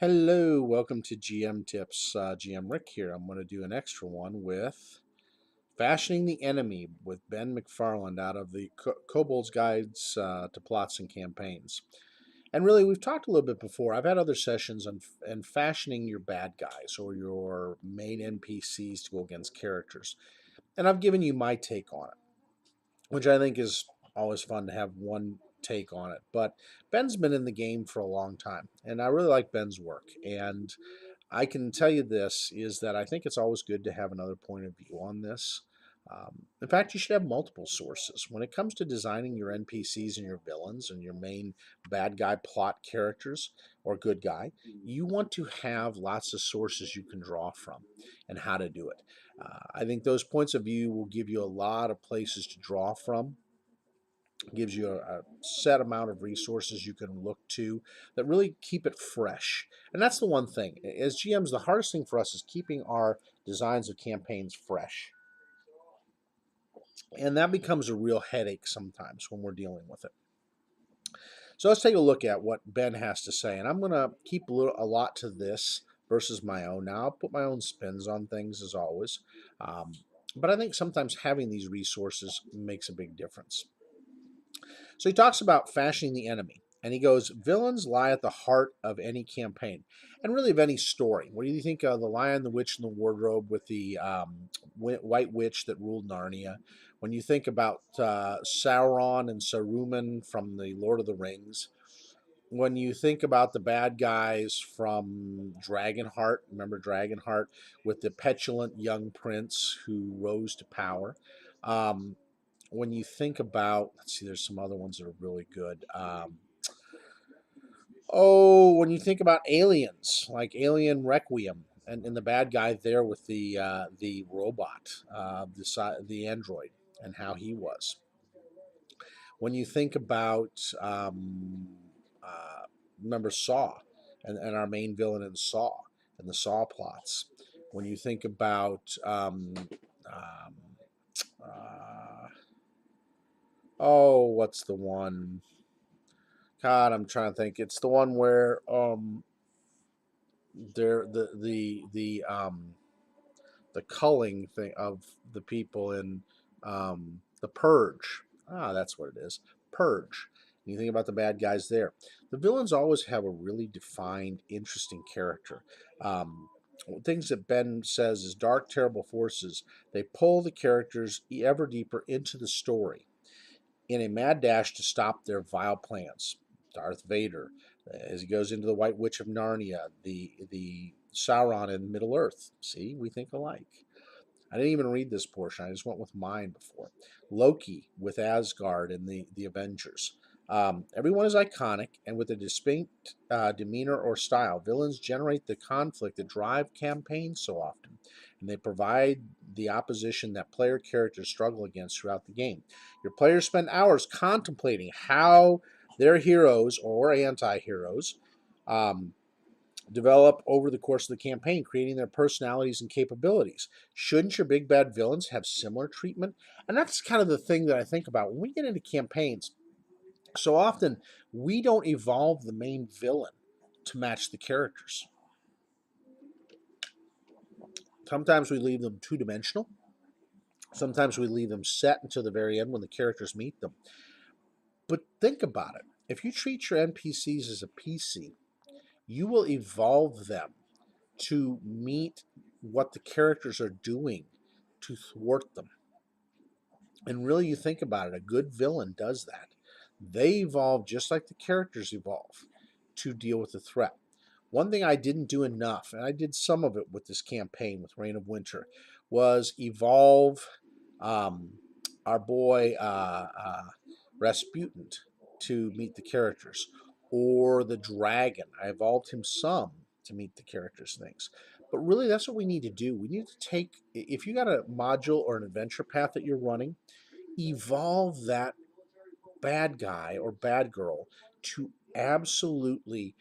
Hello, welcome to GM Tips. GM Rick here. I'm going to do an extra one with Fashioning the Enemy with Ben McFarland out of the Kobold's Guides to Plots and Campaigns. And really, we've talked a little bit before. I've had other sessions on fashioning your bad guys or your main NPCs to go against characters. And I've given you my take on it, which I think is always fun to have one take on it. But Ben's been in the game for a long time, and I really like Ben's work. And I can tell you this is that I think it's always good to have another point of view on this. In fact, you should have multiple sources. When it comes to designing your NPCs and your villains and your main bad guy plot characters or good guy, you want to have lots of sources you can draw from and how to do it. I think those points of view will give you a lot of places to draw from, gives you a set amount of resources you can look to that really keep it fresh. And that's the one thing. As GMs, the hardest thing for us is keeping our designs of campaigns fresh. And that becomes a real headache sometimes when we're dealing with it. So let's take a look at what Ben has to say. And I'm going to keep a lot to this versus my own. Now, I'll put my own spins on things as always. But I think sometimes having these resources makes a big difference. So he talks about fashioning the enemy. And he goes, villains lie at the heart of any campaign and really of any story. What do you think of The Lion, the Witch, and the Wardrobe with the White Witch that ruled Narnia? When you think about Sauron and Saruman from the Lord of the Rings, when you think about the bad guys from Dragonheart, remember Dragonheart, with the petulant young prince who rose to power. When you think about, let's see, there's some other ones that are really good. When you think about aliens, like Alien Requiem, and the bad guy there with the robot, the android, and how he was. When you think about, remember Saw, and our main villain in Saw, and the Saw plots. When you think about, um, uh, what's the one? God, I'm trying to think. It's the one where there the culling thing of the people in the Purge. Ah, that's what it is. Purge. And you think about the bad guys there. The villains always have a really defined, interesting character. Things that Ben says is dark, terrible forces. They pull the characters ever deeper into the story in a mad dash to stop their vile plans. Darth Vader, as he goes into the White Witch of Narnia, the Sauron in Middle Earth. See, we think alike. I didn't even read this portion. I just went with mine before. Loki with Asgard and the Avengers. Everyone is iconic and with a distinct demeanor or style. Villains generate the conflict that drive campaigns so often, and they provide the opposition that player characters struggle against throughout the game. Your players spend hours contemplating how their heroes or anti-heroes um, develop over the course of the campaign, creating their personalities and capabilities. Shouldn't your big bad villains have similar treatment? And that's kind of the thing that I think about when we get into campaigns. So often we don't evolve the main villain to match the characters. Sometimes we leave them two-dimensional. Sometimes we leave them set until the very end when the characters meet them. But think about it. If you treat your NPCs as a PC, you will evolve them to meet what the characters are doing to thwart them. And really, you think about it, a good villain does that. They evolve just like the characters evolve to deal with the threat. One thing I didn't do enough, and I did some of it with this campaign with Reign of Winter, was evolve our boy Rasputin to meet the characters, or the dragon. I evolved him some to meet the characters' things. But really, that's what we need to do. We need to take, if you got a module or an adventure path that you're running, evolve that bad guy or bad girl to absolutely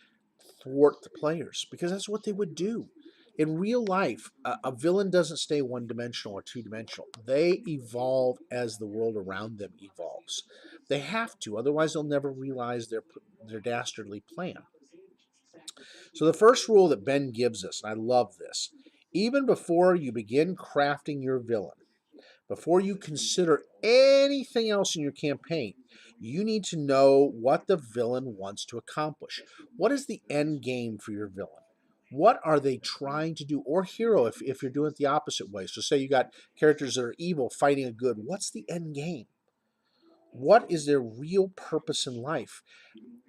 thwart the players because that's what they would do. In real life, a villain doesn't stay one dimensional or two dimensional. They evolve as the world around them evolves. They have to, otherwise they'll never realize their dastardly plan. So the first rule that Ben gives us, and I love this, even before you begin crafting your villain, before you consider anything else in your campaign, you need to know what the villain wants to accomplish. What is the end game for your villain? What are they trying to do? Or hero, if you're doing it the opposite way. So say you got characters that are evil fighting a good. What's the end game? What is their real purpose in life?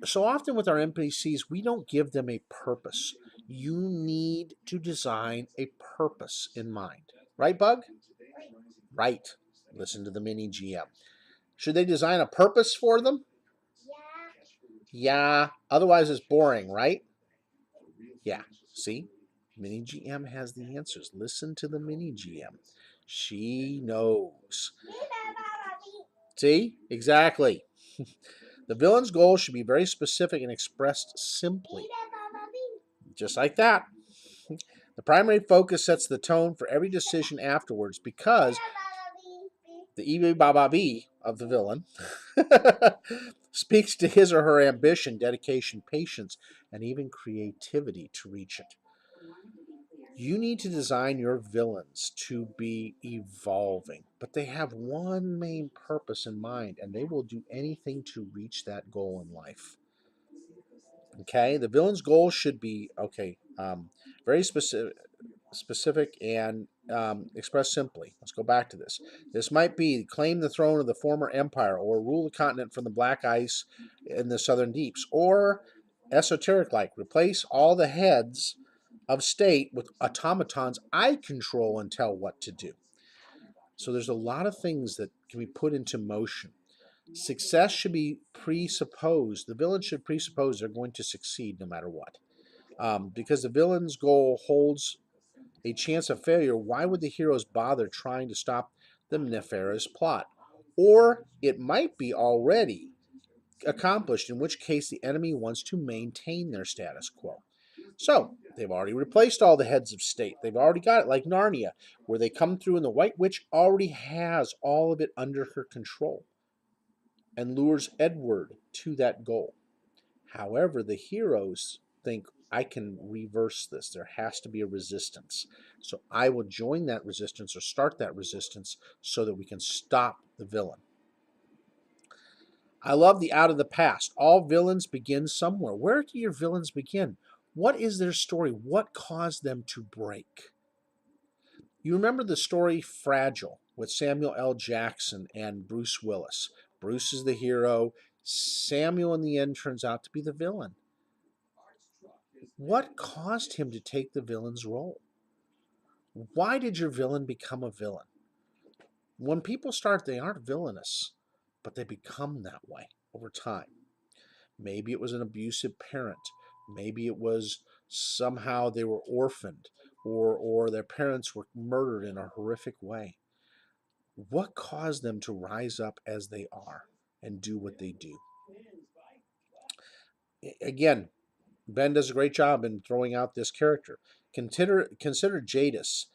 So often with our NPCs, we don't give them a purpose. You need to design a purpose in mind. Right, Bug? Right. Listen to the mini GM. Should they design a purpose for them? Yeah. Otherwise, it's boring, right? Yeah. See? Mini GM has the answers. Listen to the mini GM. She knows. See? Exactly. The villain's goal should be very specific and expressed simply. Just like that. The primary focus sets the tone for every decision afterwards because the Ibi Baba Bee of the villain speaks to his or her ambition, dedication, patience, and even creativity to reach it. You need to design your villains to be evolving, but they have one main purpose in mind, and they will do anything to reach that goal in life. Okay, the villain's goal should be very specific and expressed simply. Let's go back to this. This might be claim the throne of the former empire, or rule the continent from the black ice in the southern deeps, or esoteric like replace all the heads of state with automatons I control and tell what to do. So there's a lot of things that can be put into motion. Success should be presupposed. The villain should presuppose they're going to succeed no matter what. Because the villain's goal holds a chance of failure, why would the heroes bother trying to stop the nefarious plot? Or it might be already accomplished, in which case the enemy wants to maintain their status quo. So, they've already replaced all the heads of state. They've already got it, like Narnia, where they come through and the White Witch already has all of it under her control and lures Edward to that goal. However, the heroes think, I can reverse this. There has to be a resistance. So I will join that resistance or start that resistance so that we can stop the villain. I love the out of the past. All villains begin somewhere. Where do your villains begin? What is their story? What caused them to break? You remember the story Fragile with Samuel L. Jackson and Bruce Willis. Bruce is the hero. Samuel in the end turns out to be the villain. What caused him to take the villain's role? Why did your villain become a villain? When people start, they aren't villainous, but they become that way over time. Maybe it was an abusive parent. Maybe it was somehow they were orphaned or their parents were murdered in a horrific way. What caused them to rise up as they are and do what they do? Again, Ben does a great job in throwing out this character. Consider Jadis,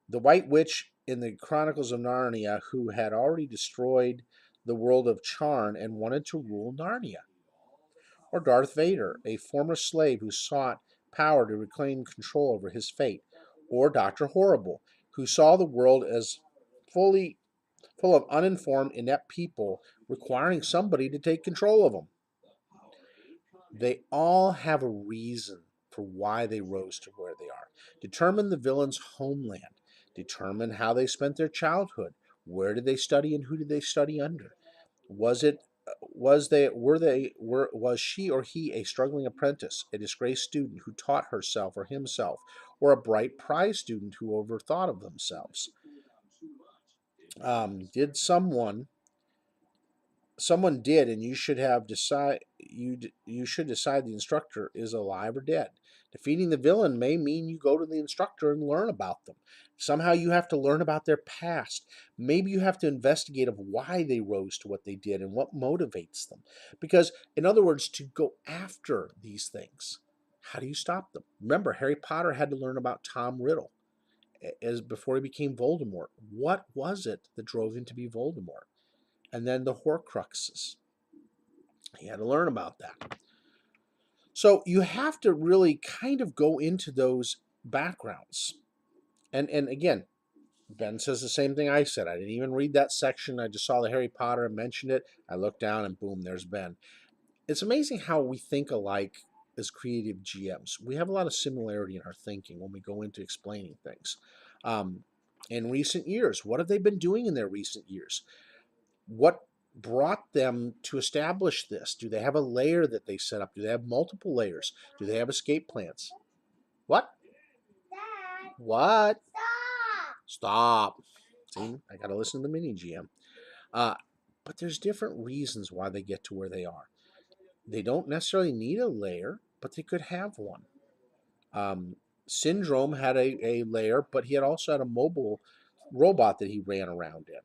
the White Witch in the Chronicles of Narnia, who had already destroyed the world of Charn and wanted to rule Narnia. Or Darth Vader, a former slave who sought power to reclaim control over his fate. Or Dr. Horrible, who saw the world as full of uninformed, inept people requiring somebody to take control of them. They all have a reason for why they rose to where they are. Determine the villain's homeland. Determine how they spent their childhood. Where did they study and who did they study under? Was she or he a struggling apprentice, a disgraced student who taught herself or himself, or a bright prize student who overthought of themselves? Did someone did, and you should decide the instructor is alive or dead. Defeating the villain may mean you go to the instructor and learn about them. Somehow you have to learn about their past. Maybe you have to investigate of why they rose to what they did and what motivates them. Because, in other words, to go after these things, how do you stop them? Remember, Harry Potter had to learn about Tom Riddle as before he became Voldemort. What was it that drove him to be Voldemort? And then the Horcruxes. He had to learn about that. So you have to really kind of go into those backgrounds. And again, Ben says the same thing I said. I didn't even read that section. I just saw the Harry Potter and mentioned it. I looked down and boom, there's Ben. It's amazing how we think alike as creative GMs. We have a lot of similarity in our thinking when we go into explaining things. Um, in recent years, what have they been doing in their recent years? What brought them to establish this? Do they have a layer that they set up? Do they have multiple layers? Do they have escape plans? What? Dad, What? stop. Stop. See, I got to listen to the mini GM. Uh, but there's different reasons why they get to where they are. They don't necessarily need a layer, but they could have one. Um, Syndrome had a layer, but he had also had a mobile robot that he ran around in.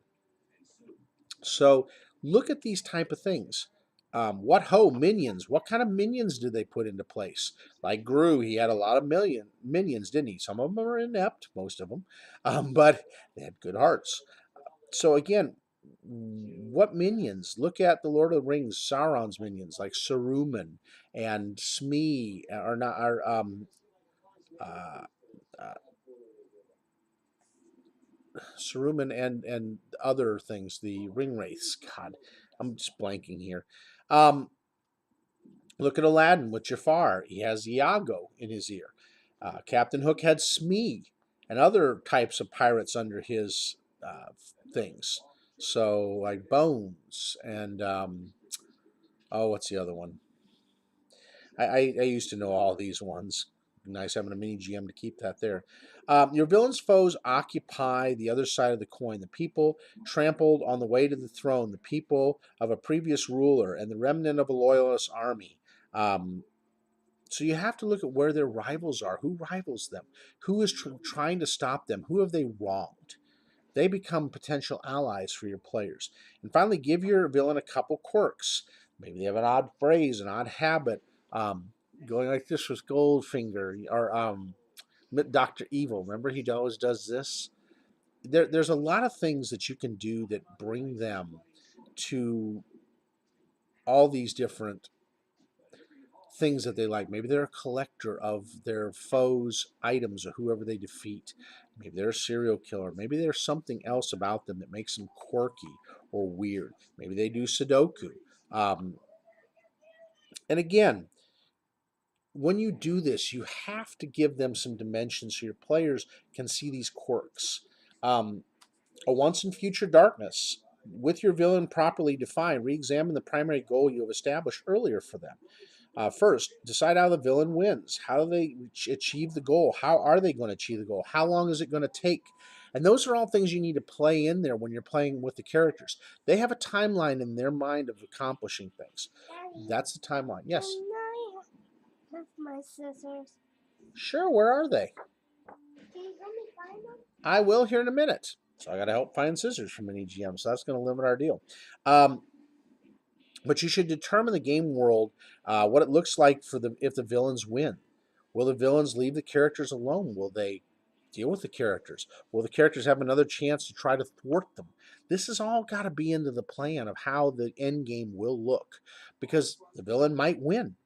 So look at these type of things. What minions? What kind of minions do they put into place? Like Gru, he had a lot of minions, didn't he? Some of them are inept, most of them, but they had good hearts. So again, what minions? Look at the Lord of the Rings, Sauron's minions, like Saruman and Smee, are not are uh, uh, Saruman and other things, the ring wraiths. God, I'm just blanking here. Um, Look at Aladdin with Jafar. He has Iago in his ear. Captain Hook had Smee and other types of pirates under his things. So like Bones and oh, what's the other one? I used to know all these ones. Nice having a mini GM to keep that there. Your villain's foes occupy the other side of the coin. The people trampled on the way to the throne, the people of a previous ruler, and the remnant of a loyalist army. Um, so you have to look at where their rivals are. Who rivals them? Who is trying to stop them? Who have they wronged? They become potential allies for your players. And finally, give your villain a couple quirks. Maybe they have an odd phrase, an odd habit. Um, Going like this with Goldfinger or Dr. Evil. Remember, he always does this. There's a lot of things that you can do that bring them to all these different things that they like. Maybe they're a collector of their foes' items or whoever they defeat. Maybe they're a serial killer. Maybe there's something else about them that makes them quirky or weird. Maybe they do Sudoku. Um, and again, when you do this, you have to give them some dimensions so your players can see these quirks. A once and future darkness. With your villain properly defined, re examine the primary goal you have established earlier for them. First, decide how the villain wins. How do they achieve the goal? How are they going to achieve the goal? How long is it going to take? And those are all things you need to play in there when you're playing with the characters. They have a timeline in their mind of accomplishing things. Daddy, That's the timeline. Yes. can I have my scissors? Sure, where are they? Can you help me find them? I will here in a minute. So I got to help find scissors from an EGM. So that's going to limit our deal. But you should determine the game world, what it looks like for the if the villains win. Will the villains leave the characters alone? Will they deal with the characters? Will the characters have another chance to try to thwart them? This has all got to be into the plan of how the end game will look, because the villain might win.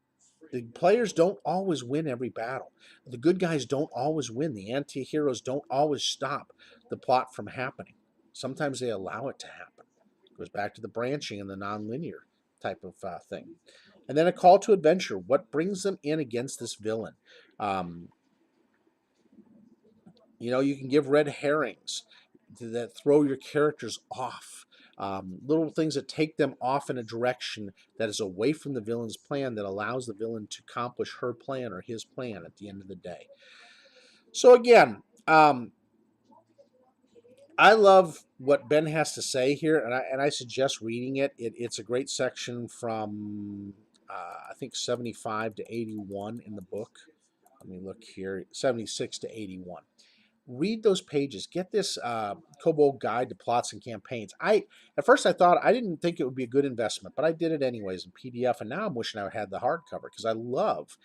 The players don't always win every battle. The good guys don't always win. The anti-heroes don't always stop the plot from happening. Sometimes they allow it to happen. It goes back to the branching and the non-linear type of thing. And then a call to adventure. What brings them in against this villain? Um, you can give red herrings that throw your characters off. Little things that take them off in a direction that is away from the villain's plan, that allows the villain to accomplish her plan or his plan at the end of the day. So again, I love what Ben has to say here, and I suggest reading it. It's a great section from I think 75 to 81 in the book. Let me look here, 76 to 81. Read those pages. Get this Kobold Guide to Plots and Campaigns. At first I thought I didn't think it would be a good investment, but I did it anyways in PDF, and now I'm wishing I had the hardcover because I love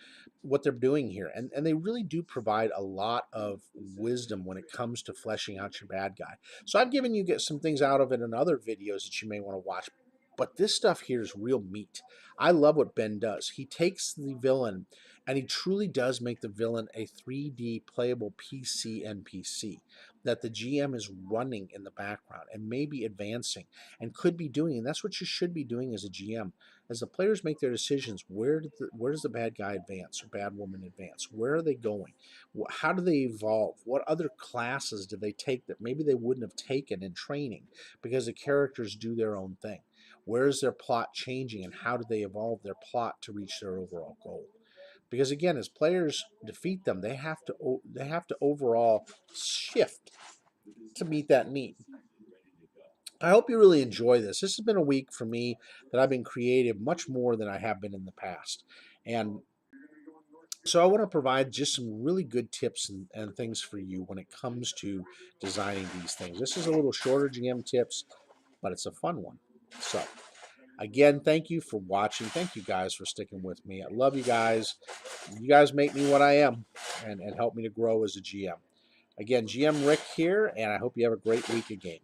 what they're doing here, and they really do provide a lot of wisdom when it comes to fleshing out your bad guy. So I've given you some things out of it in other videos that you may want to watch. But this stuff here is real meat. I love what Ben does. He takes the villain and he truly does make the villain a 3D playable PC NPC that the GM is running in the background and maybe advancing and could be doing. And that's what you should be doing as a GM. As the players make their decisions, where does the bad guy advance or bad woman advance? Where are they going? How do they evolve? What other classes do they take that maybe they wouldn't have taken in training because the characters do their own thing? Where is their plot changing and how do they evolve their plot to reach their overall goal? Because again, as players defeat them, they have to overall shift to meet that need. I hope you really enjoy this. This has been a week for me that I've been creative much more than I have been in the past. And so I want to provide just some really good tips and things for you when it comes to designing these things. This is a little shorter GM tips, but it's a fun one. So again, thank you for watching. Thank you guys for sticking with me. I love you guys. You guys make me what I am and help me to grow as a GM. Again, GM Rick here, and I hope you have a great week of gaming.